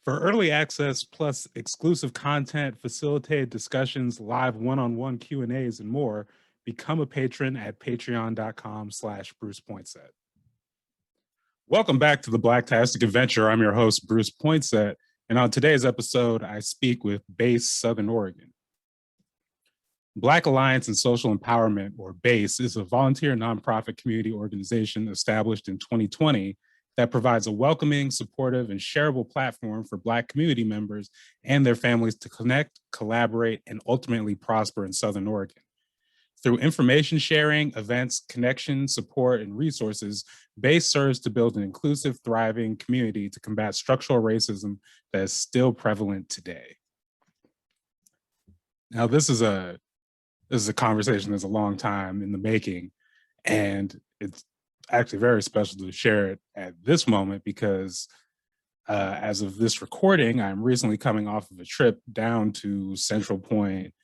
For early access plus exclusive content, facilitated discussions, live one-on-one Q&As, and more, become a patron at patreon.com/Bruce Poinsett. Welcome back to the Blacktastic Adventure. I'm your host, Bruce Poinsett, and on today's episode, I speak with BASE Southern Oregon. Black Alliance and Social Empowerment, or BASE, is a volunteer nonprofit community organization established in 2020 that provides a welcoming, supportive, and shareable platform for Black community members and their families to connect, collaborate, and ultimately prosper in Southern Oregon. Through information sharing, events, connection, support, and resources, BASE serves to build an inclusive, thriving community to combat structural racism that is still prevalent today. Now, this is a conversation that's a long time in the making, and it's actually very special to share it at this moment because as of this recording, I'm recently coming off of a trip down to Central Point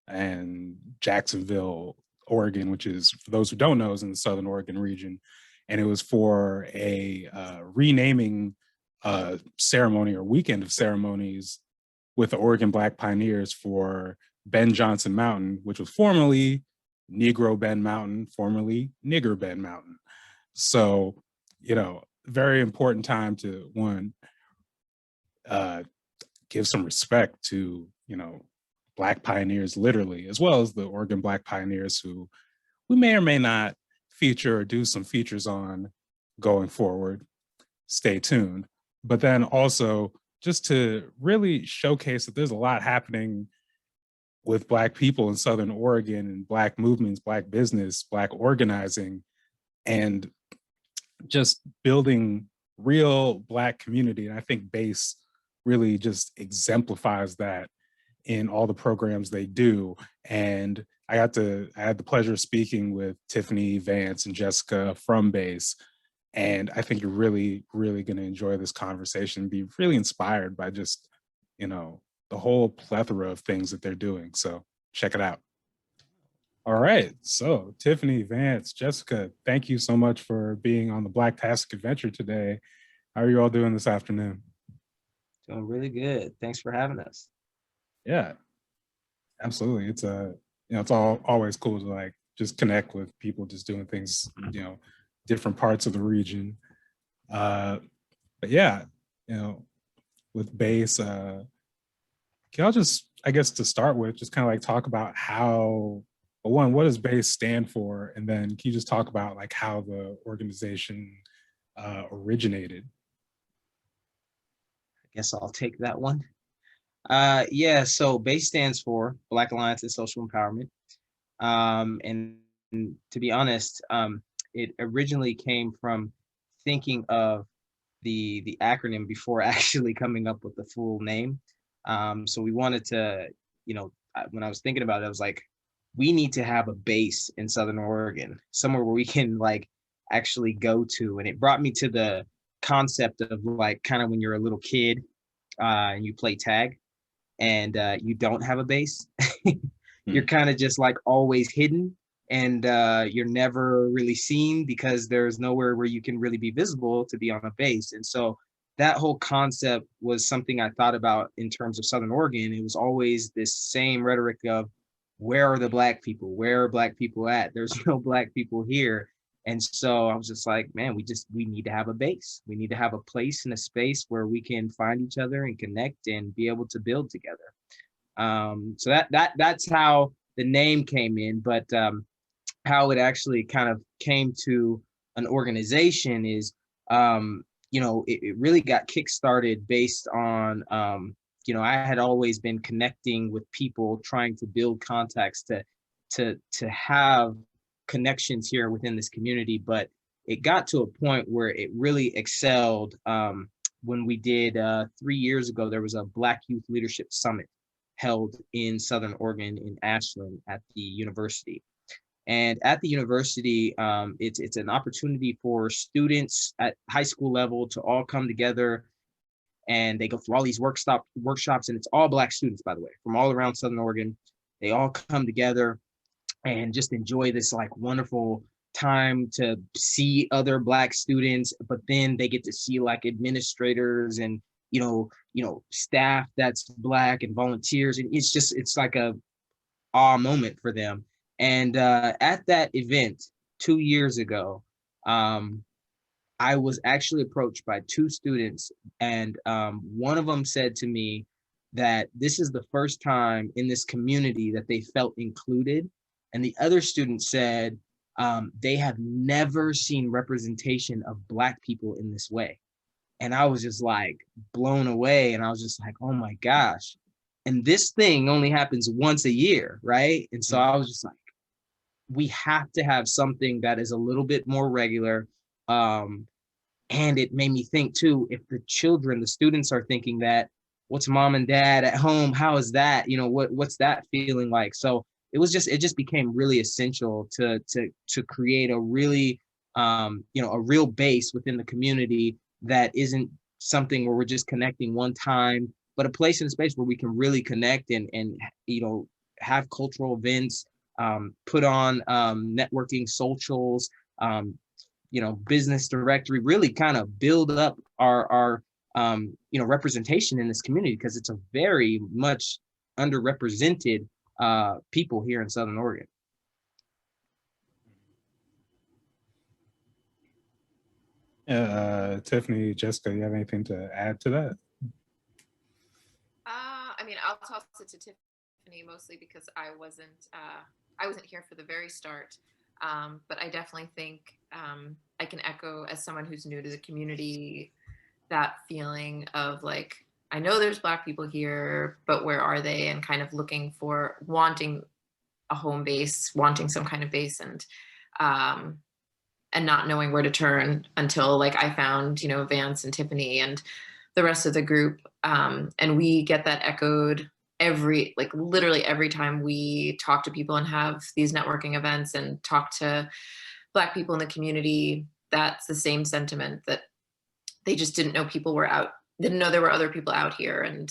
and Jacksonville, Oregon, which is, for those who don't know, is in the Southern Oregon region. And it was for a renaming ceremony or weekend of ceremonies with the Oregon Black Pioneers for Ben Johnson Mountain, which was formerly Negro Bend Mountain, formerly Nigger Bend Mountain. So, very important time to, one, give some respect to, Black pioneers, literally, as well as the Oregon Black pioneers who we may or may not feature or do some features on going forward. Stay tuned. But then also just to really showcase that there's a lot happening with Black people in Southern Oregon and Black movements, Black business, Black organizing, and just building real Black community. And I think BASE really just exemplifies that in all the programs they do. And I had the pleasure of speaking with Tiffany, Vance, and Jessica from BASE. And I think you're really, really going to enjoy this conversation, be really inspired by just, the whole plethora of things that they're doing. So check it out. All right. So Tiffany, Vance, Jessica, thank you so much for being on the Blacktastic Adventure today. How are you all doing this afternoon? Doing really good. Thanks for having us. Yeah, absolutely. It's always cool to just connect with people just doing things, different parts of the region. But yeah, with BASE, can y'all just, I guess to start with, just kind of talk about how, one, what does BASE stand for? And then can you just talk about how the organization originated? I guess I'll take that one. So BASE stands for Black Alliance and Social Empowerment. And to be honest, it originally came from thinking of the acronym before actually coming up with the full name. So we wanted to, when I was thinking about it, I was like, we need to have a base in Southern Oregon, somewhere where we can actually go to. And it brought me to the concept of kind of when you're a little kid and you play tag and you don't have a base. You're kind of just always hidden, and you're never really seen because there's nowhere where you can really be visible to be on a base. And so that whole concept was something I thought about in terms of Southern Oregon. It was always this same rhetoric of, where are the Black people? Where are Black people at? There's no Black people here. And so I was just like, man, we need to have a base. We need to have a place and a space where we can find each other and connect and be able to build together. So that's how the name came in. But how it actually kind of came to an organization is, it really got kickstarted based on, I had always been connecting with people, trying to build contacts to have connections here within this community. But it got to a point where it really excelled when we did 3 years ago. There was a Black Youth Leadership Summit held in Southern Oregon in Ashland at the university. And at the university, it's an opportunity for students at high school level to all come together, and they go through all these workshops, and it's all Black students, by the way, from all around Southern Oregon. They all come together and just enjoy this wonderful time to see other Black students, but then they get to see administrators and staff that's Black and volunteers, and it's like a awe moment for them. And at that event 2 years ago, I was actually approached by two students, and one of them said to me that this is the first time in this community that they felt included. And the other student said they have never seen representation of Black people in this way. And I was just like blown away. And I was just like, oh my gosh. And this thing only happens once a year, right? And so I was just like, we have to have something that is a little bit more regular. And it made me think too, if the children, the students are thinking that, what's mom and dad at home? How is that? What's that feeling like? So it just became really essential to create a really, a real base within the community that isn't something where we're just connecting one time, but a place and a space where we can really connect and have cultural events, put on networking socials, business directory, really kind of build up our representation in this community, because it's a very much underrepresented people here in Southern Oregon. Tiffany, Jessica, you have anything to add to that? I mean, I'll toss it to Tiffany mostly because I wasn't here for the very start. But I definitely think I can echo, as someone who's new to the community, that feeling of like, I know there's Black people here, but where are they? And kind of wanting a home base, wanting some kind of base, and not knowing where to turn until like I found, Vance and Tiffany and the rest of the group. And we get that echoed literally every time we talk to people and have these networking events and talk to Black people in the community. That's the same sentiment, that they just didn't know didn't know there were other people out here. And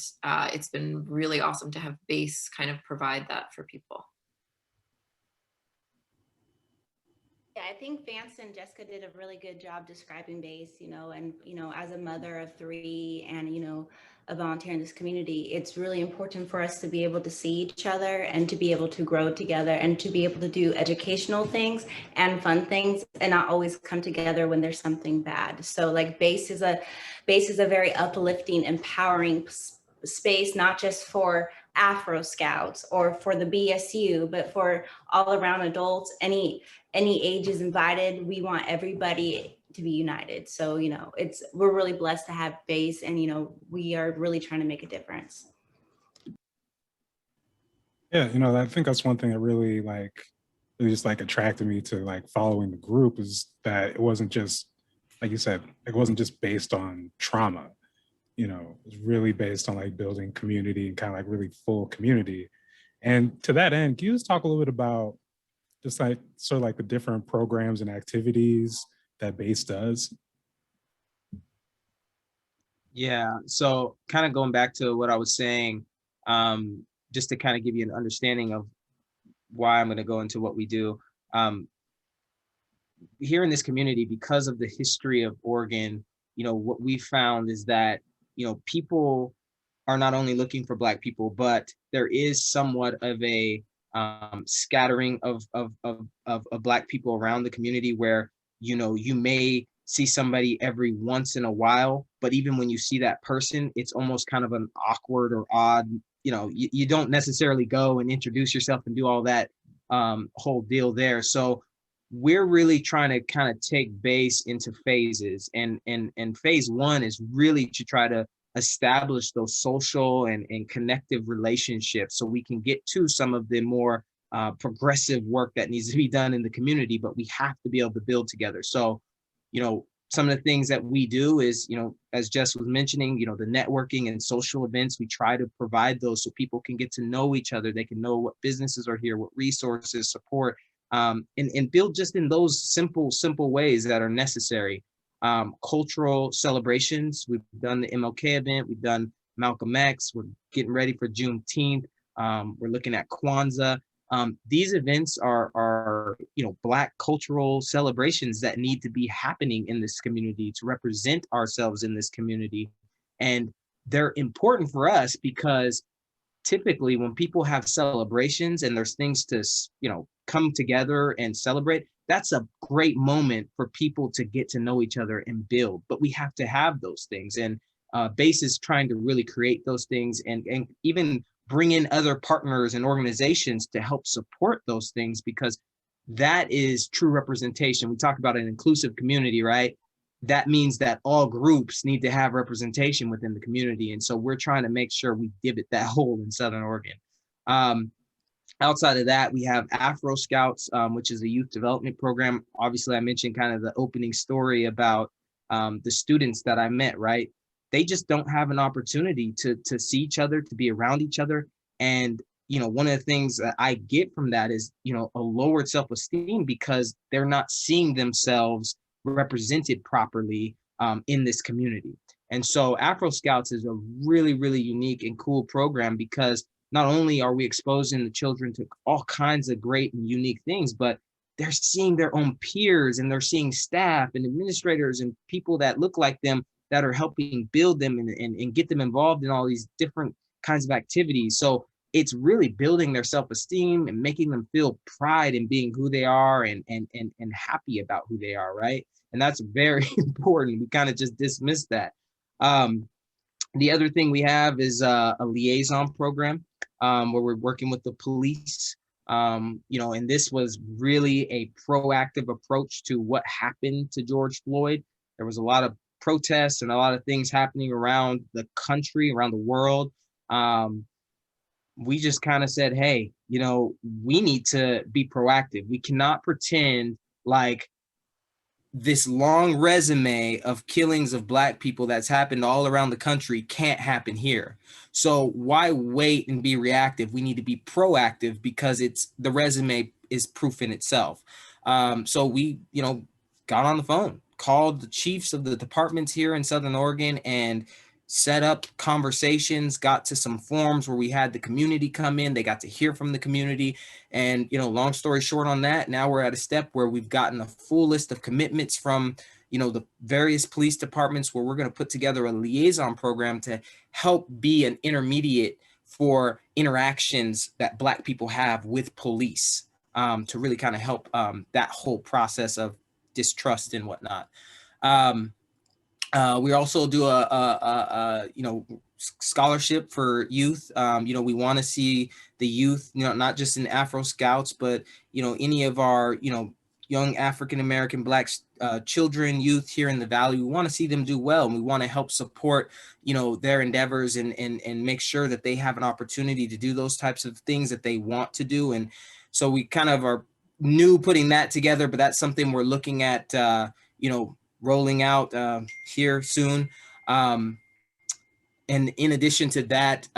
it's been really awesome to have base kind of provide that for people. Yeah, I think Vance and Jessica did a really good job describing base, and, as a mother of three and, a volunteer in this community, it's really important for us to be able to see each other and to be able to grow together and to be able to do educational things and fun things and not always come together when there's something bad. So like base is a very uplifting, empowering space, not just for Afro Scouts or for the BSU, but for all around adults. Any age is invited. We want everybody to be united. So, we're really blessed to have base, and, we are really trying to make a difference. Yeah, I think that's one thing that really just attracted me to like following the group, is that it wasn't just, like you said, it wasn't just based on trauma. It's really based on like building community and kind of like really full community. And to that end, can you just talk a little bit about just like sort of like the different programs and activities that base does? Yeah, so kind of going back to what I was saying, just to kind of give you an understanding of why I'm going to go into what we do. Here in this community, because of the history of Oregon, what we found is that, people are not only looking for Black people, but there is somewhat of a scattering of Black people around the community where, you may see somebody every once in a while, but even when you see that person, it's almost kind of an awkward or odd, you don't necessarily go and introduce yourself and do all that whole deal there. So we're really trying to kind of take base into phases, and phase one is really to try to establish those social and connective relationships so we can get to some of the more progressive work that needs to be done in the community, but we have to be able to build together. So, some of the things that we do is, as Jess was mentioning, the networking and social events, we try to provide those so people can get to know each other. They can know what businesses are here, what resources, support, and build just in those simple ways that are necessary. Cultural celebrations, we've done the MLK event, we've done Malcolm X, we're getting ready for Juneteenth, we're looking at Kwanzaa. These events are Black cultural celebrations that need to be happening in this community to represent ourselves in this community. And they're important for us because typically when people have celebrations and there's things to, come together and celebrate, that's a great moment for people to get to know each other and build. But we have to have those things. And BASE is trying to really create those things and even bring in other partners and organizations to help support those things, because that is true representation. We talk about an inclusive community, right? That means that all groups need to have representation within the community. And so we're trying to make sure we divot that hole in Southern Oregon. Outside of that, we have Afro Scouts, which is a youth development program. Obviously, I mentioned kind of the opening story about the students that I met, right? They just don't have an opportunity to see each other, to be around each other. And, one of the things that I get from that is, a lowered self-esteem because they're not seeing themselves represented properly in this community. And so Afro Scouts is a really, really unique and cool program because not only are we exposing the children to all kinds of great and unique things, but they're seeing their own peers and they're seeing staff and administrators and people that look like them that are helping build them and get them involved in all these different kinds of activities. So it's really building their self-esteem and making them feel pride in being who they are and happy about who they are, right? And that's very important. We kind of just dismiss that. The other thing we have is a liaison program where we're working with the police. And this was really a proactive approach to what happened to George Floyd. There was a lot of protests and a lot of things happening around the country, around the world. We just kind of said, hey, we need to be proactive. We cannot pretend like this long resume of killings of Black people that's happened all around the country can't happen here. So why wait and be reactive? We need to be proactive because the resume is proof in itself. So we, got on the phone, called the chiefs of the departments here in Southern Oregon and set up conversations, got to some forums where we had the community come in. They got to hear from the community. And, long story short on that, now we're at a step where we've gotten a full list of commitments from, the various police departments where we're going to put together a liaison program to help be an intermediate for interactions that Black people have with police, to really kind of help that whole process of distrust and whatnot. We also do a scholarship for youth. We want to see the youth, not just in Afro Scouts, but, any of our, young African-American Black children, youth here in the Valley. We want to see them do well. And we want to help support, their endeavors and make sure that they have an opportunity to do those types of things that they want to do. And so we kind of are new putting that together, but that's something we're looking at, rolling out here soon. And in addition to that,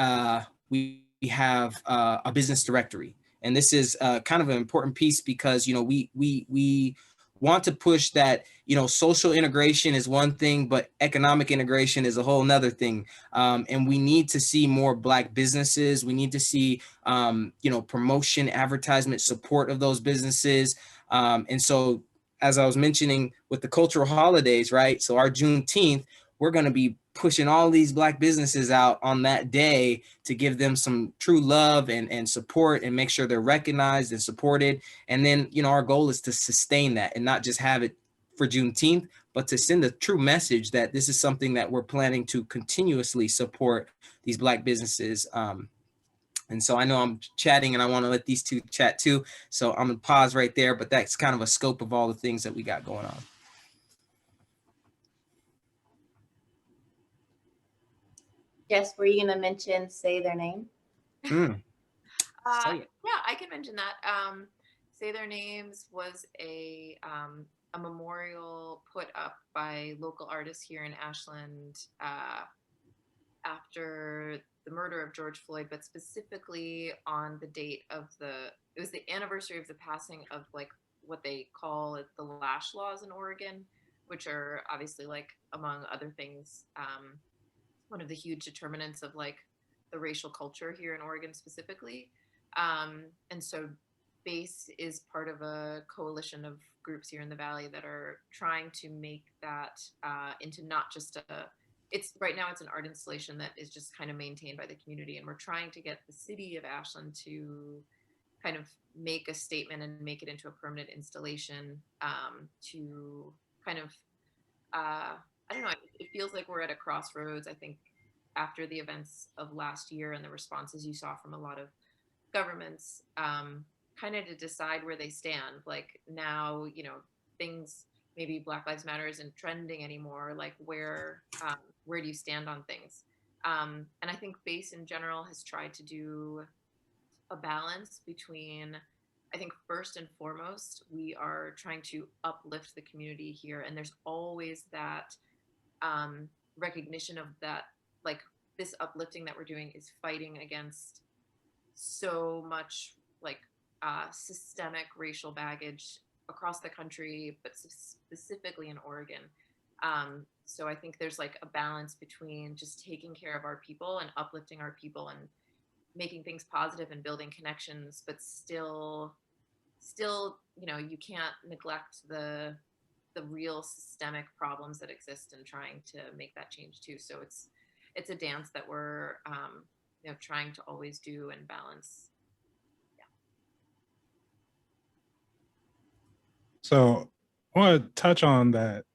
we have a business directory. And this is kind of an important piece because, we want to push that, social integration is one thing, but economic integration is a whole nother thing. And we need to see more Black businesses. We need to see, promotion, advertisement, support of those businesses. And so, as I was mentioning with the cultural holidays, right? So our Juneteenth, we're going to be pushing all these Black businesses out on that day to give them some true love and support and make sure they're recognized and supported. And then, our goal is to sustain that and not just have it for Juneteenth, but to send a true message that this is something that we're planning to continuously support these Black businesses. And so I know I'm chatting and I want to let these two chat too. So I'm going to pause right there, but that's kind of a scope of all the things that we got going on. Jess, were you going to mention Say Their Name? Say it. Yeah, I can mention that. Say Their Names was a memorial put up by local artists here in Ashland after the murder of George Floyd, but specifically on the date of it was the anniversary of the passing of like what they call it, the lash laws in Oregon, which are obviously like, among other things, one of the huge determinants of like the racial culture here in Oregon specifically. And so BASE is part of a coalition of groups here in the Valley that are trying to make that into not just it's right now it's an art installation that is just kind of maintained by the community, and we're trying to get the city of Ashland to kind of make a statement and make it into a permanent installation, to kind of I don't know, it feels like we're at a crossroads. I think after the events of last year and the responses you saw from a lot of governments, kind of to decide where they stand. Like now, things, maybe Black Lives Matter isn't trending anymore. Like where do you stand on things? And I think BASE in general has tried to do a balance between, I think first and foremost, we are trying to uplift the community here. And there's always that recognition of that, like this uplifting that we're doing is fighting against so much like systemic racial baggage across the country, but specifically in Oregon. So I think there's like a balance between just taking care of our people and uplifting our people and making things positive and building connections, but still, you can't neglect the real systemic problems that exist and trying to make that change too. So it's a dance that we're trying to always do and balance. So I want to touch on that.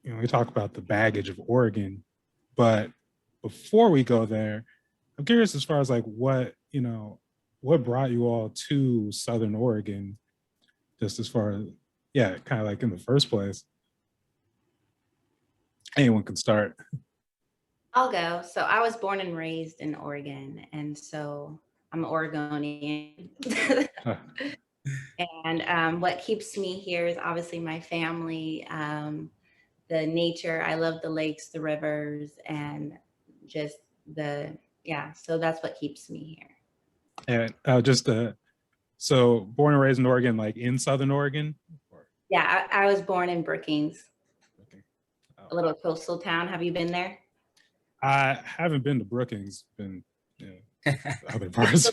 We talk about the baggage of Oregon, but before we go there, I'm curious as far as like what brought you all to Southern Oregon, just as far as, yeah, kind of like in the first place. Anyone can start. I'll go. So I was born and raised in Oregon, and so I'm Oregonian. And what keeps me here is obviously my family, the nature. I love the lakes, the rivers, and just so that's what keeps me here. And so born and raised in Oregon, like in Southern Oregon? Yeah, I was born in Brookings, Okay. Oh. a little coastal town. Have you been there? I haven't been to Brookings, been other parts.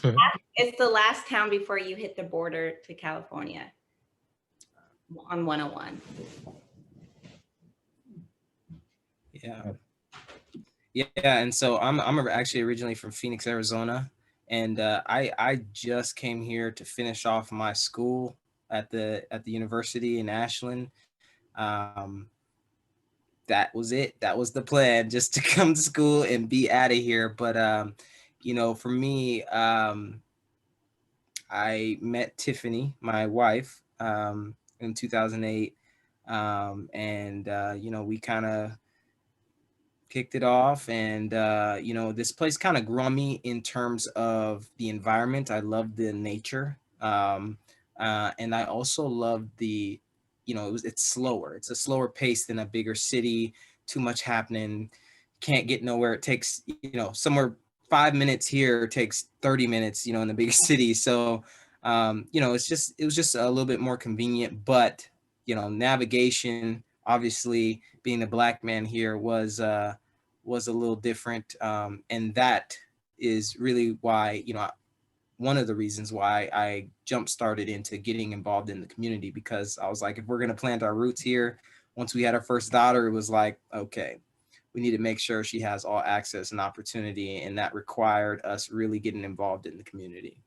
It's the last town before you hit the border to California on 101. Yeah, and so I'm actually originally from Phoenix, Arizona, and I just came here to finish off my school at the university in Ashland. That was it. That was the plan, just to come to school and be out of here. But for me, I met Tiffany, my wife, in 2008, and we kind of kicked it off, and this place kind of grew on me in terms of the environment. I love the nature, and I also love the, it's slower. It's a slower pace than a bigger city. Too much happening, can't get nowhere. It takes somewhere 5 minutes here takes 30 minutes in the big city. So it was just a little bit more convenient, but navigation, obviously being a Black man here was a little different, and that is really why one of the reasons why I jump started into getting involved in the community, because I was like, if we're going to plant our roots here, once we had our first daughter, it was like, okay, we need to make sure she has all access and opportunity, and that required us really getting involved in the community.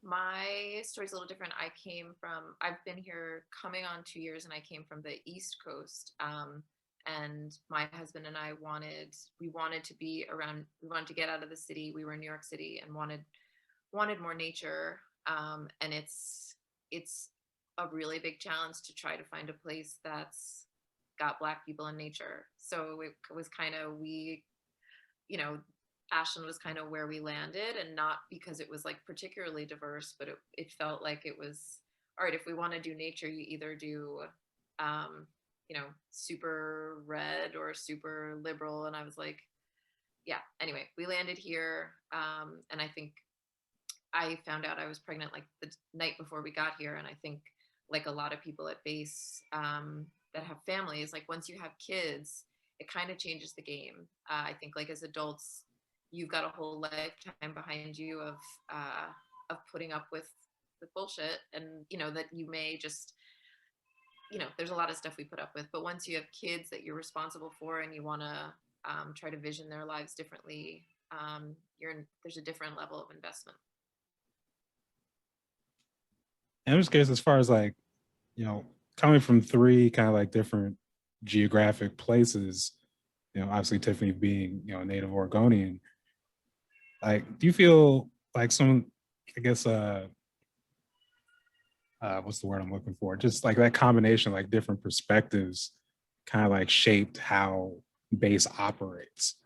My story's a little different. I've been here coming on 2 years, and I came from the East Coast. And my husband and I wanted to get out of the city. We were in New York City and wanted more nature. And it's a really big challenge to try to find a place that's got Black people in nature. So it was kind of, Ashland was kind of where we landed, and not because it was like particularly diverse, but it felt like it was, all right, if we want to do nature, you either do, super red or super liberal. And I was like, yeah, anyway, we landed here. And I think I found out I was pregnant like the night before we got here. And I think like a lot of people at BASE that have families, like once you have kids, it kind of changes the game. I think like as adults, you've got a whole lifetime behind you of putting up with the bullshit, and that you may just you know, there's a lot of stuff we put up with, but once you have kids that you're responsible for and you want to try to vision their lives differently, there's a different level of investment. And I'm just curious, as far as like, you know, coming from three kind of like different geographic places, you know, obviously Tiffany being, you know, a native Oregonian, like, do you feel like some, I guess, what's the word I'm looking for? Just like that combination, like different perspectives kind of like shaped how base operates,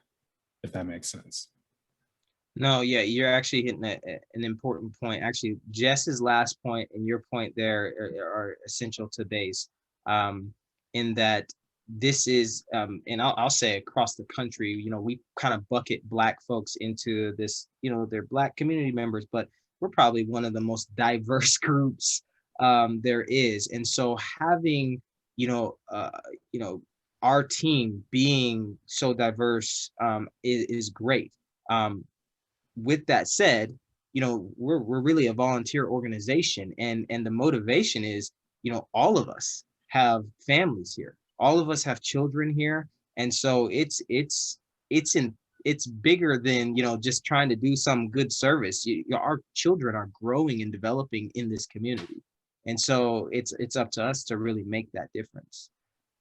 if that makes sense. No, yeah, you're actually hitting an important point. Actually, Jess's last point and your point there are essential to base, in that this is, and I'll say across the country, you know, we kind of bucket Black folks into this, you know, they're Black community members, but we're probably one of the most diverse groups there is. And so having, you know, our team being so diverse is great. With that said, you know, we're really a volunteer organization, and the motivation is, you know, all of us have families here, all of us have children here, and so it's bigger than, you know, just trying to do some good service. Our children are growing and developing in this community, and so it's up to us to really make that difference.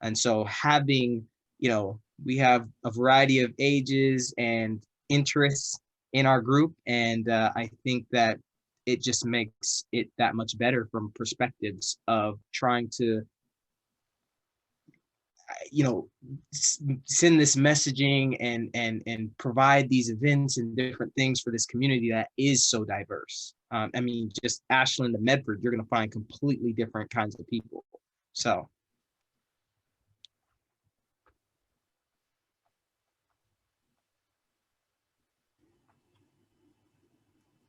And so having, you know, we have a variety of ages and interests in our group, and I think that it just makes it that much better from perspectives of trying to, you know, send this messaging and provide these events and different things for this community that is so diverse. I mean, just Ashland to Medford, you're going to find completely different kinds of people. So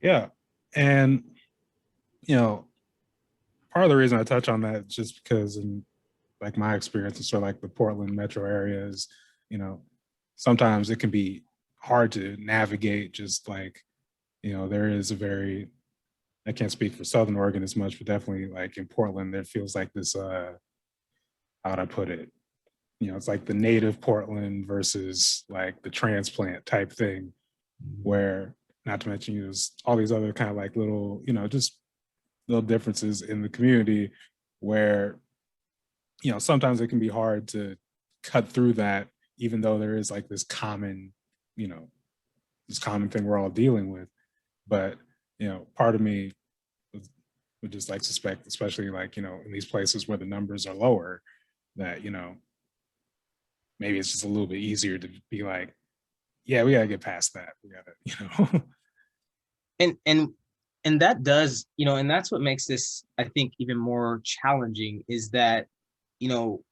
Yeah. And, you know, part of the reason I touch on that is just because in like my experience in sort of like the Portland metro area is, you know, sometimes it can be hard to navigate, just like, you know, there is a very, I can't speak for Southern Oregon as much, but definitely like in Portland, there feels like this, how'd I put it? You know, it's like the native Portland versus like the transplant type thing, where not to mention use all these other kind of like little, you know, just little differences in the community where, you know, sometimes it can be hard to cut through that, even though there is like this common, you know, this common thing we're all dealing with. But, you know, part of me would just like suspect, especially like, you know, in these places where the numbers are lower, that, you know, maybe it's just a little bit easier to be like, yeah, we gotta get past that. We gotta, you know. and that does, you know, and that's what makes this, I think, even more challenging, is that, you know,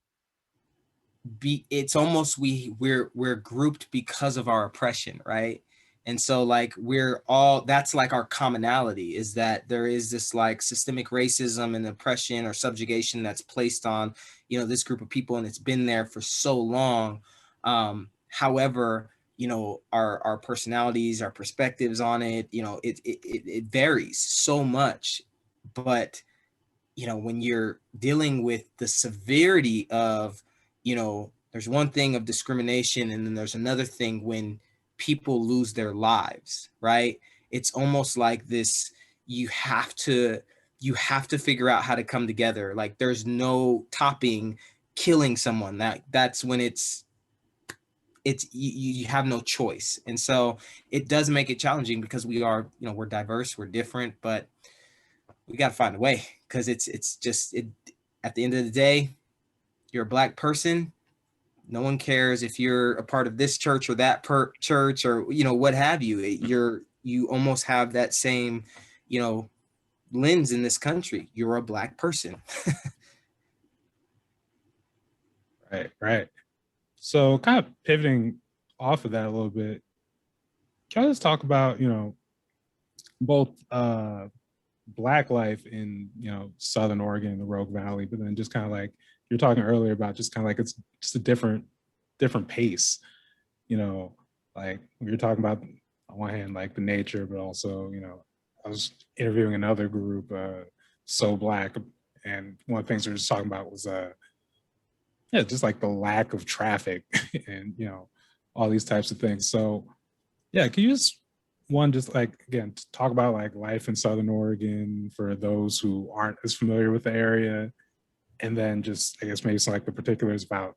it's almost we're grouped because of our oppression, right? And so like we're all, that's like our commonality, is that there is this like systemic racism and oppression or subjugation that's placed on, you know, this group of people, and it's been there for so long. However, you know, our personalities, our perspectives on it, you know, it varies so much. But you know, when you're dealing with the severity of, you know, there's one thing of discrimination, and then there's another thing when people lose their lives, right? It's almost like this, you have to figure out how to come together. Like there's no topping killing someone. That's when it's you have no choice. And so it does make it challenging, because we are, you know, we're diverse, we're different, but we got to find a way, because it's just it, at the end of the day, you're a Black person, no one cares if you're a part of this church or that church, or, you know, what have you. You almost have that same, you know, lens in this country. You're a Black person. Right. So kind of pivoting off of that a little bit, can I just talk about, you know, both Black life in, you know, Southern Oregon, the Rogue Valley, but then just kind of like you're talking earlier about just kind of like it's just a different pace, you know, like you're talking about on one hand like the nature, but also, you know, I was interviewing another group, So Black, And one of the things we were just talking about was yeah, just like the lack of traffic and, you know, all these types of things. So yeah, can you just just like, again, talk about like life in Southern Oregon for those who aren't as familiar with the area, and then just, I guess, maybe some like the particulars about,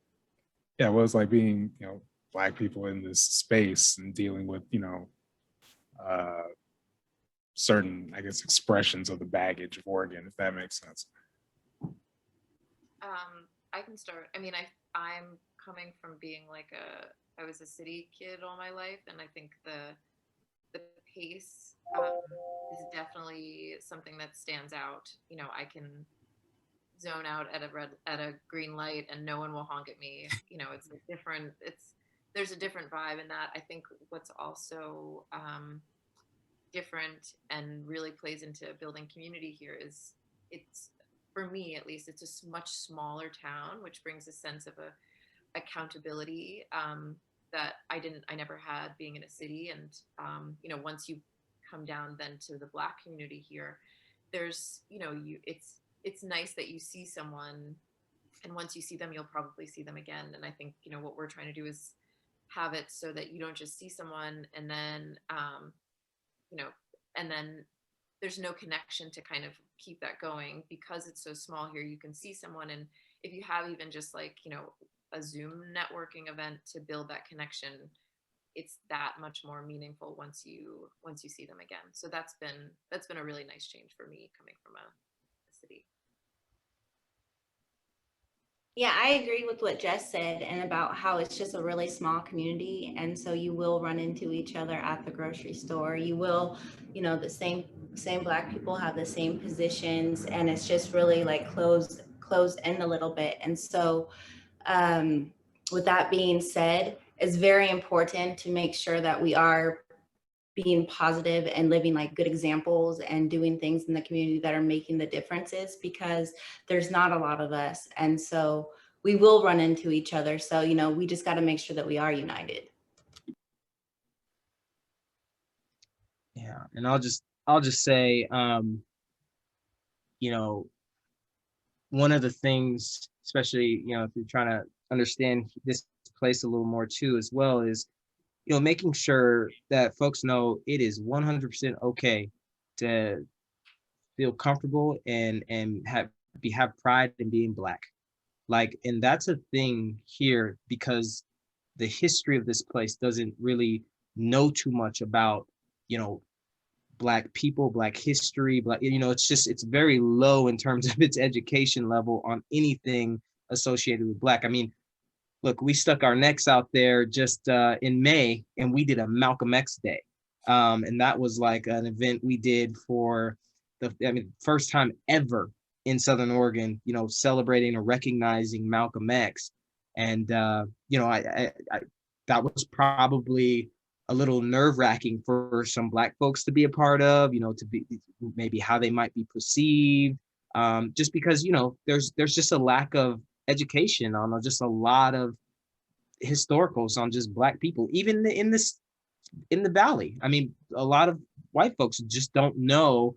yeah, what it's like being, you know, Black people in this space and dealing with, you know, uh, certain, I guess, expressions of the baggage of Oregon, if that makes sense. I can start. I mean, I'm coming from being like I was a city kid all my life, and I think the pace is definitely something that stands out. You know, I can zone out at a green light and no one will honk at me. You know, it's a different. There's a different vibe in that. I think what's also different and really plays into building community here is it's, for me at least, it's a much smaller town, which brings a sense of accountability that I never had being in a city. And you know, once you come down then to the Black community here, there's, you know, it's nice that you see someone, and once you see them, you'll probably see them again. And I think, you know, what we're trying to do is have it so that you don't just see someone and then you know, and then there's no connection to kind of keep that going. Because it's so small here, you can see someone, and if you have even just like, you know, a Zoom networking event to build that connection, it's that much more meaningful once you see them again. So that's been a really nice change for me coming from a city. Yeah, I agree with what Jess said and about how it's just a really small community. And so you will run into each other at the grocery store. You will, you know, the same Black people have the same positions, and it's just really like closed in a little bit. And so with that being said, it's very important to make sure that we are being positive and living like good examples and doing things in the community that are making the differences, because there's not a lot of us. And so we will run into each other. So, you know, we just got to make sure that we are united. Yeah. And I'll just say, you know, one of the things, especially, you know, if you're trying to understand this place a little more too, as well, is, you know, making sure that folks know it is 100% okay to feel comfortable and have pride in being Black. Like, and that's a thing here, because the history of this place doesn't really know too much about, you know, Black people, Black history, Black, you know, it's very low in terms of its education level on anything associated with Black. I mean, look, we stuck our necks out there just in May, and we did a Malcolm X Day. And that was like an event we did for first time ever in Southern Oregon, you know, celebrating or recognizing Malcolm X. And, you know, I that was probably a little nerve-wracking for some Black folks to be a part of, you know, to be maybe how they might be perceived, just because, you know, there's just a lack of education on just a lot of historicals on just Black people, even in the Valley. I mean, a lot of white folks just don't know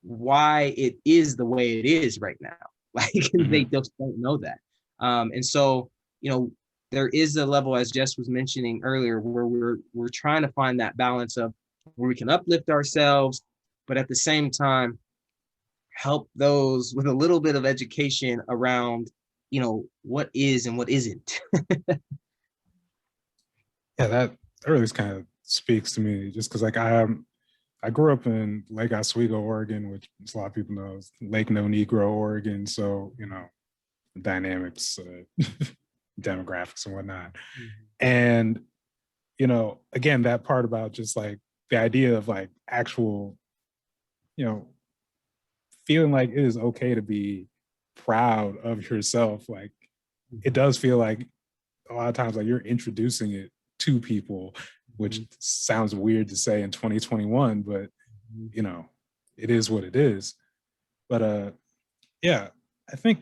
why it is the way it is right now. Like, they just don't know that. And so, you know, there is a level, as Jess was mentioning earlier, where we're trying to find that balance of where we can uplift ourselves, but at the same time help those with a little bit of education around, you know, what is and what isn't. Yeah, that really kind of speaks to me, just because like I grew up in Lake Oswego, Oregon, which a lot of people know is Lake No Negro, Oregon. So, you know, dynamics, demographics and whatnot. And, you know, again, that part about just like the idea of like actual, you know, feeling like it is okay to be proud of yourself. Like, it does feel like a lot of times like you're introducing it to people, which sounds weird to say in 2021, but you know, it is what it is. But yeah, I think,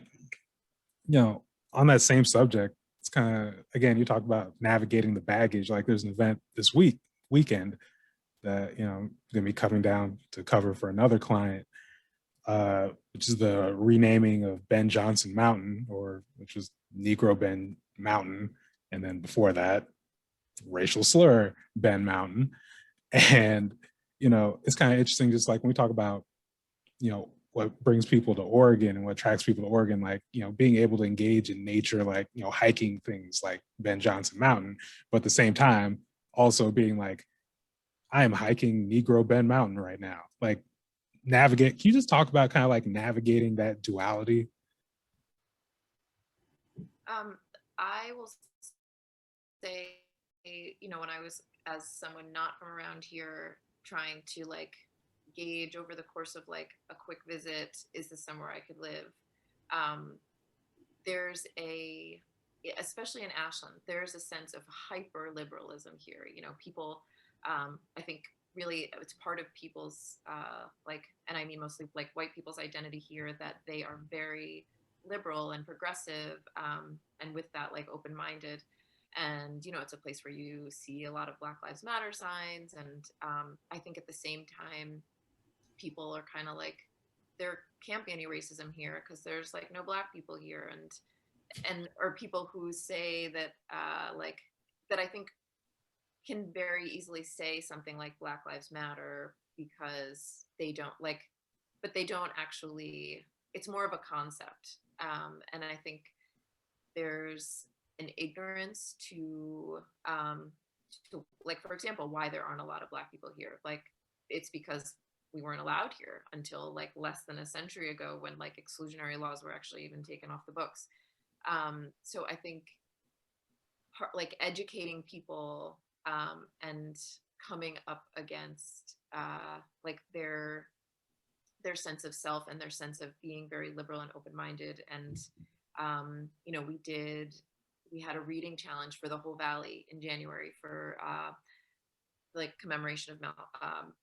you know, on that same subject, it's kind of, again, you talk about navigating the baggage. Like, there's an event this weekend that, you know, gonna be coming down to cover for another client. which is the renaming of Ben Jonson Mountain, or which was Negro Ben Mountain, and then before that, racial slur Ben Mountain. And it's kind of interesting, just like when we talk about what brings people to Oregon and what attracts people to Oregon, like being able to engage in nature, like hiking things like Ben Jonson Mountain, but at the same time also being like, I am hiking Negro Ben Mountain right now. Like, can you just talk about kind of like navigating that duality? I will say, when I was, as someone not from around here, trying to like gauge over the course of like a quick visit, is this somewhere I could live? There's especially in Ashland, there's a sense of hyper liberalism here. People, I think really it's part of people's and I mean mostly like white people's identity here, that they are very liberal and progressive, and with that like open-minded. And it's a place where you see a lot of Black Lives Matter signs, and I think at the same time people are kind of like, there can't be any racism here because there's like no Black people here, and or people who say that that I think can very easily say something like Black Lives Matter because they don't like, but they don't actually, it's more of a concept. And I think there's an ignorance to like, for example, why there aren't a lot of Black people here. Like, it's because we weren't allowed here until like less than a century ago, when like exclusionary laws were actually even taken off the books. So I think like educating people, and coming up against like their sense of self and their sense of being very liberal and open-minded. And we had a reading challenge for the whole valley in January for like commemoration of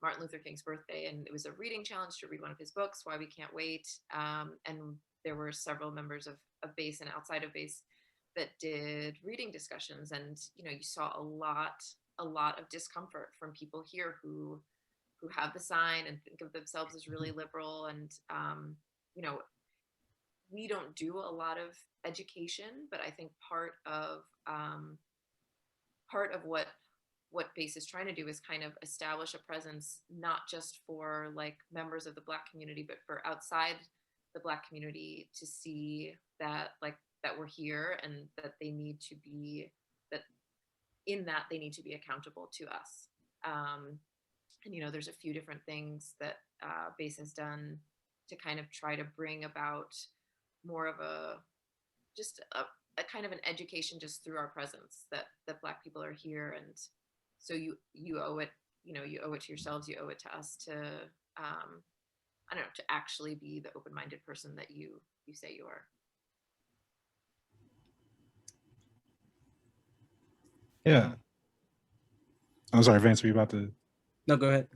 Martin Luther King's birthday, and it was a reading challenge to read one of his books, Why We Can't Wait. And there were several members of BASE and outside of BASE that did reading discussions, and you saw a lot of discomfort from people here who have the sign and think of themselves as really liberal. And we don't do a lot of education, but I think part of what BASE is trying to do is kind of establish a presence, not just for like members of the Black community, but for outside the Black community to see that like that we're here, and that they need to be, that in that they need to be accountable to us. And there's a few different things that BASE has done to kind of try to bring about more of a kind of an education just through our presence, that Black people are here. And so you owe it, you owe it to yourselves, you owe it to us to I don't know, to actually be the open-minded person that you say you are. Yeah. I'm sorry, Vance, were you about to? No, go ahead.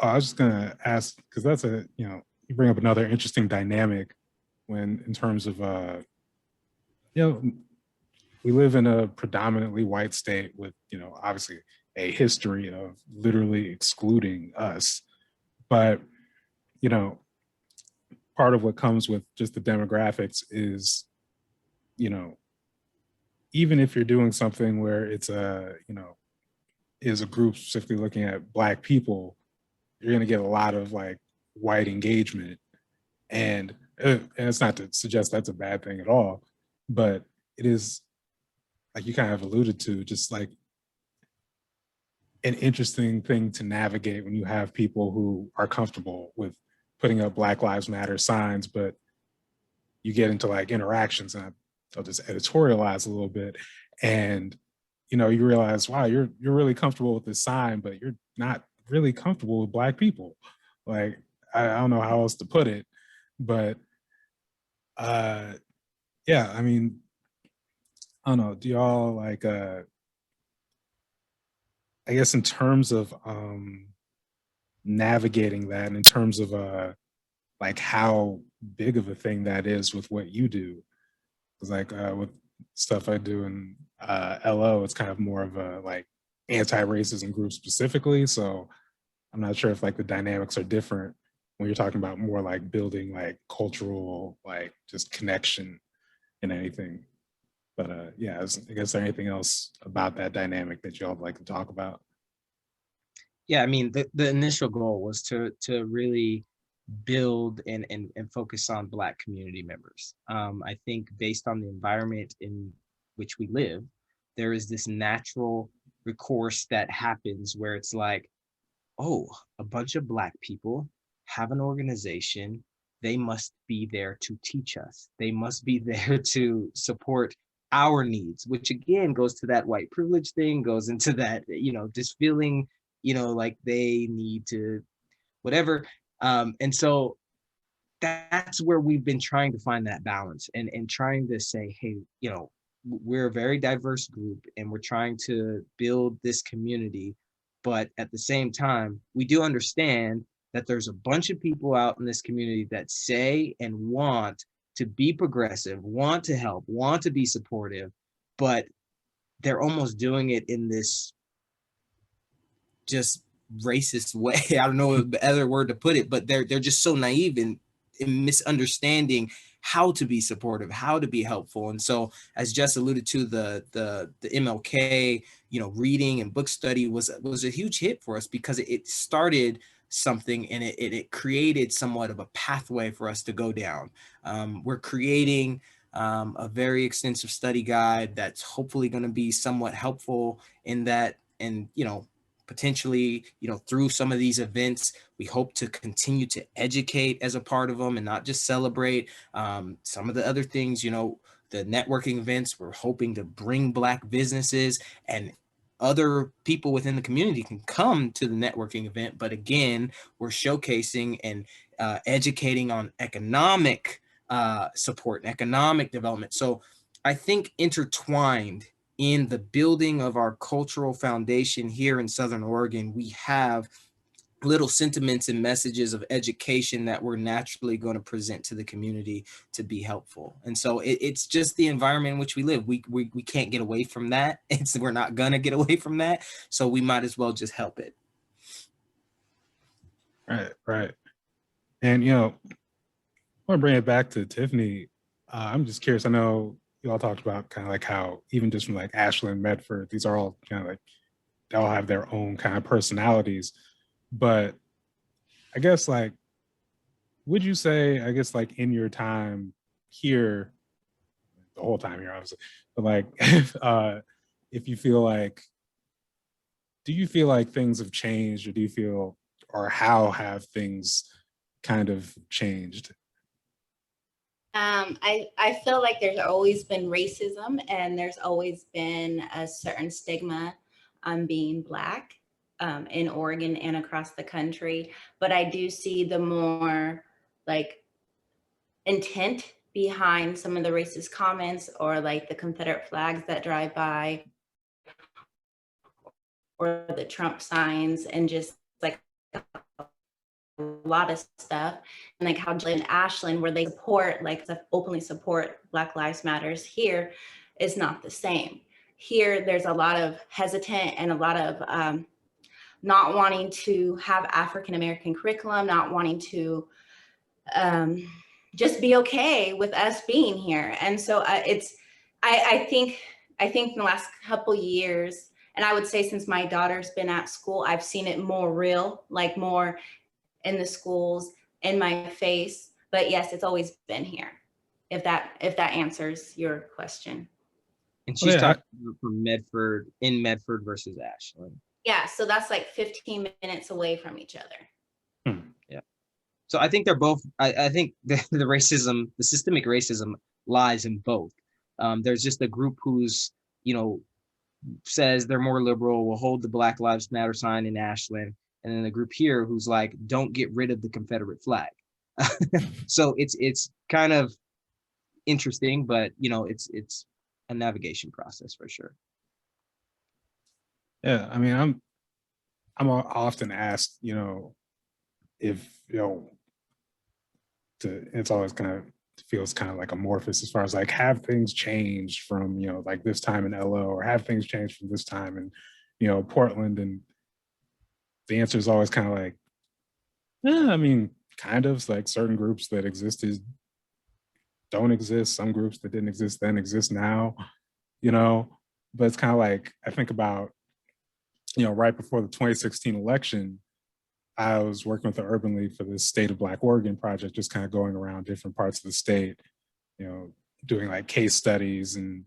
Oh, I was just gonna ask, because that's you bring up another interesting dynamic when, in terms of, we live in a predominantly white state with, obviously a history of literally excluding us. But, part of what comes with just the demographics is, even if you're doing something where it's is a group specifically looking at Black people, you're going to get a lot of like white engagement. And it's not to suggest that's a bad thing at all, but it is, like you kind of alluded to, just like an interesting thing to navigate when you have people who are comfortable with putting up Black Lives Matter signs, but you get into like interactions, and I'll just editorialize a little bit, and you realize, wow, you're really comfortable with this sign, but you're not really comfortable with Black people. Like, I don't know how else to put it, but yeah, I mean, I don't know, do y'all like I guess in terms of navigating that, and in terms of like how big of a thing that is with what you do, because like with stuff I do in LO, it's kind of more of a like anti-racism group specifically, so I'm not sure if like the dynamics are different when you're talking about more like building like cultural, like just connection and anything. But yeah, I guess there anything else about that dynamic that y'all would like to talk about? Yeah, I mean, the initial goal was to really build and focus on Black community members. I think based on the environment in which we live, there is this natural recourse that happens where it's like, oh, a bunch of Black people have an organization. They must be there to teach us. They must be there to support our needs, which again goes to that white privilege thing, goes into that, just feeling, like they need to whatever. And so that's where we've been trying to find that balance and trying to say, hey, we're a very diverse group and we're trying to build this community. But at the same time, we do understand that there's a bunch of people out in this community that say and want to be progressive, want to help, want to be supportive, but they're almost doing it in this just racist way. I don't know the other word to put it, but they're just so naive in misunderstanding how to be supportive, how to be helpful. And so, as Jess alluded to, the MLK, reading and book study was a huge hit for us because it started something and it created somewhat of a pathway for us to go down. We're creating a very extensive study guide that's hopefully going to be somewhat helpful in that, and potentially, through some of these events, we hope to continue to educate as a part of them and not just celebrate. Some of the other things, the networking events, we're hoping to bring Black businesses and other people within the community can come to the networking event. But again, we're showcasing and educating on economic support and economic development. So I think intertwined in the building of our cultural foundation here in Southern Oregon, we have little sentiments and messages of education that we're naturally going to present to the community to be helpful. And so it's just the environment in which we live. We can't get away from that. We're not going to get away from that. So we might as well just help it. Right. And, I want to bring it back to Tiffany. I'm just curious. I know you all talked about kind of like how even just from like Ashland, Medford, these are all kind of like, they all have their own kind of personalities. But I guess like, would you say, I guess like in your time here, the whole time here, obviously, but like if you feel like, do you feel like things have changed, or do you feel, or how have things kind of changed? I feel like there's always been racism and there's always been a certain stigma on being Black in Oregon and across the country. But I do see the more like intent behind some of the racist comments, or like the Confederate flags that drive by, or the Trump signs, and just like a lot of stuff. And like how in Ashland, where they support, like openly support Black Lives Matters, here is not the same. Here, there's a lot of hesitant and a lot of not wanting to have African American curriculum, not wanting to just be okay with us being here. And so I think in the last couple years, and I would say since my daughter's been at school, I've seen it more real, like more in the schools, in my face. But yes, it's always been here, if that answers your question. And she's talking from Medford, in Medford versus Ashland. Yeah, so that's like 15 minutes away from each other. Yeah. So I think they're both, I think the racism, the systemic racism lies in both. There's just a group who's, says they're more liberal, will hold the Black Lives Matter sign in Ashland. And then the group here who's like, don't get rid of the Confederate flag. So it's kind of interesting, but it's a navigation process for sure. Yeah, I mean, I'm often asked, if it's always kind of feels kind of like amorphous as far as like, have things changed from like this time in LO, or have things changed from this time in Portland, and the answer is always kind of like, yeah, I mean, kind of like certain groups that existed don't exist, some groups that didn't exist then exist now, you know. But it's kind of like, I think about, you know, right before the 2016 election, I was working with the Urban League for the State of Black Oregon project, just kind of going around different parts of the state, you know, doing like case studies. And,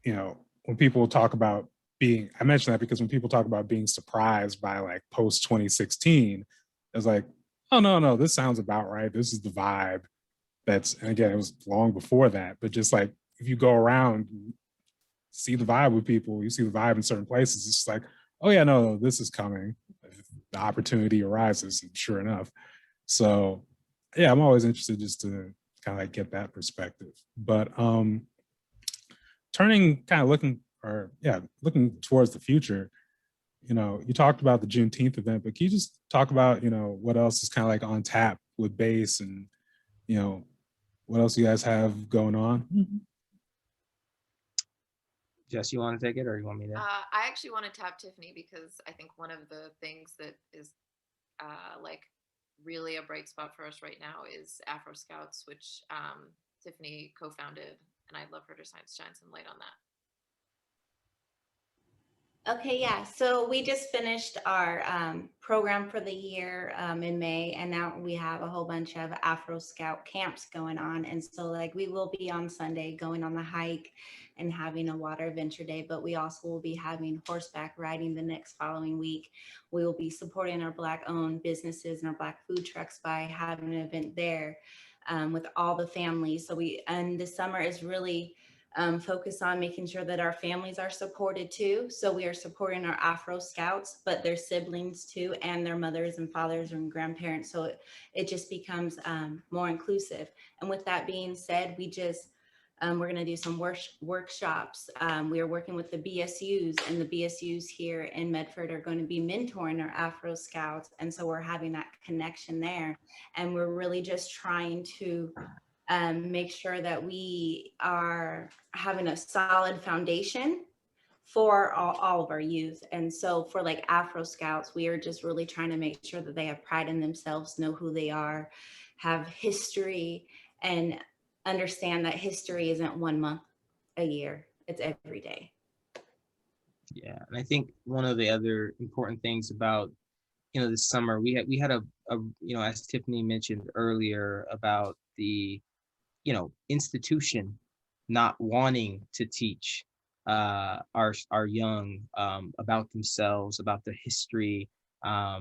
you know, when people talk about being, I mention that because when people talk about being surprised by like post 2016, it's like, oh, no, this sounds about right. This is the vibe. That's, and again, it was long before that, but just like, if you go around, see the vibe with people, you see the vibe in certain places, it's like, oh yeah, no, this is coming. The opportunity arises, and sure enough. So yeah, I'm always interested just to kind of like get that perspective. But turning, kind of looking, or yeah, looking towards the future, you know, you talked about the Juneteenth event, but can you just talk about, you know, what else is kind of like on tap with base, and, you know, what else you guys have going on? Jess, you want to take it, or you want me to? I actually want to tap Tiffany, because I think one of the things that is like really a bright spot for us right now is Afro Scouts, which Tiffany co-founded, and I'd love her to shine some light on that. Okay, yeah. So we just finished our program for the year in May, and now we have a whole bunch of Afro Scout camps going on. And so like we will be on Sunday going on the hike and having a water adventure day, but we also will be having horseback riding the next following week. We will be supporting our Black owned businesses and our Black food trucks by having an event there with all the families. So and the summer is really focus on making sure that our families are supported too. So we are supporting our Afro Scouts, but their siblings too, and their mothers and fathers and grandparents. So it just becomes more inclusive. And with that being said, we're going to do some workshops. We are working with the BSUs, and the BSUs here in Medford are going to be mentoring our Afro Scouts. And so we're having that connection there. And we're really just trying to make sure that we are having a solid foundation for all of our youth. And so for like Afro Scouts, we are just really trying to make sure that they have pride in themselves, know who they are, have history, and understand that history isn't 1 month a year, it's every day. Yeah, and I think one of the other important things about, you know, this summer, we had a you know, as Tiffany mentioned earlier, about the, you know, institution not wanting to teach our young about themselves, about their history. I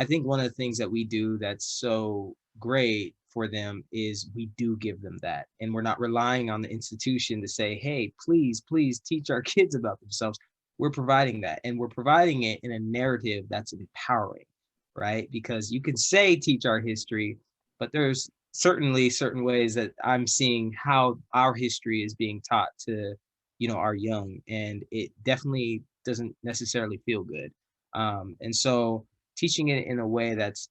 think one of the things that we do that's so great for them is we do give them that, and we're not relying on the institution to say, hey, please teach our kids about themselves. We're providing that, and we're providing it in a narrative that's empowering, right? Because you can say teach our history, but there's certainly certain ways that I'm seeing how our history is being taught to, you know, our young, and it definitely doesn't necessarily feel good. And so teaching it in a way that's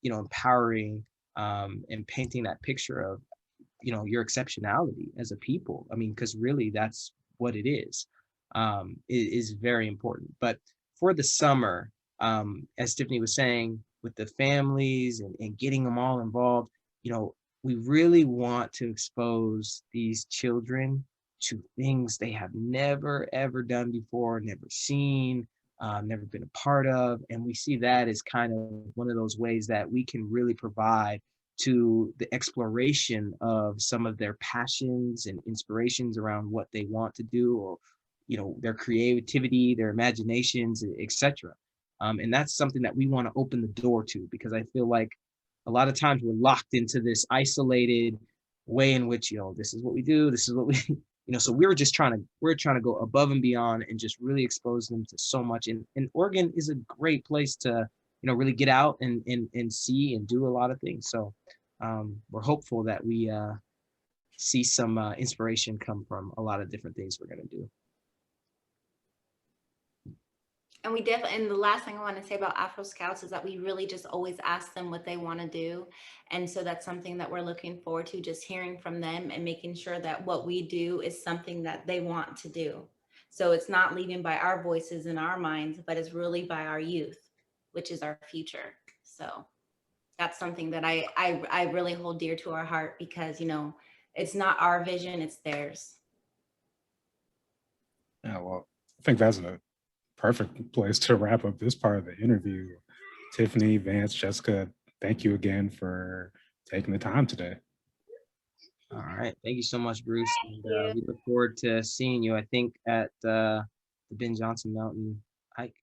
you know, empowering, and painting that picture of, you know, your exceptionality as a people. I mean, because really that's what it is very important. But for the summer, as Tiffany was saying, with the families and getting them all involved, you know, we really want to expose these children to things they have never ever done before, never seen, never been a part of. And we see that as kind of one of those ways that we can really provide to the exploration of some of their passions and inspirations around what they want to do, or, you know, their creativity, their imaginations, etc. And that's something that we want to open the door to, because I feel like a lot of times we're locked into this isolated way in which, you know, this is what we do, this is what we you know. So we're trying to go above and beyond and just really expose them to so much. And Oregon is a great place to, you know, really get out and see and do a lot of things. So we're hopeful that we see some inspiration come from a lot of different things we're going to do. And and the last thing I want to say about Afro Scouts is that we really just always ask them what they want to do. And so that's something that we're looking forward to, just hearing from them and making sure that what we do is something that they want to do. So it's not leading by our voices in our minds, but it's really by our youth, which is our future. So that's something that I really hold dear to our heart, because, you know, it's not our vision, it's theirs. Yeah, well, I think that's a perfect place to wrap up this part of the interview. Tiffany, Vance, Jessica, thank you again for taking the time today. All right. Thank you so much, Bruce. And, you. we look forward to seeing you, I think, at the Ben Jonson Mountain hike.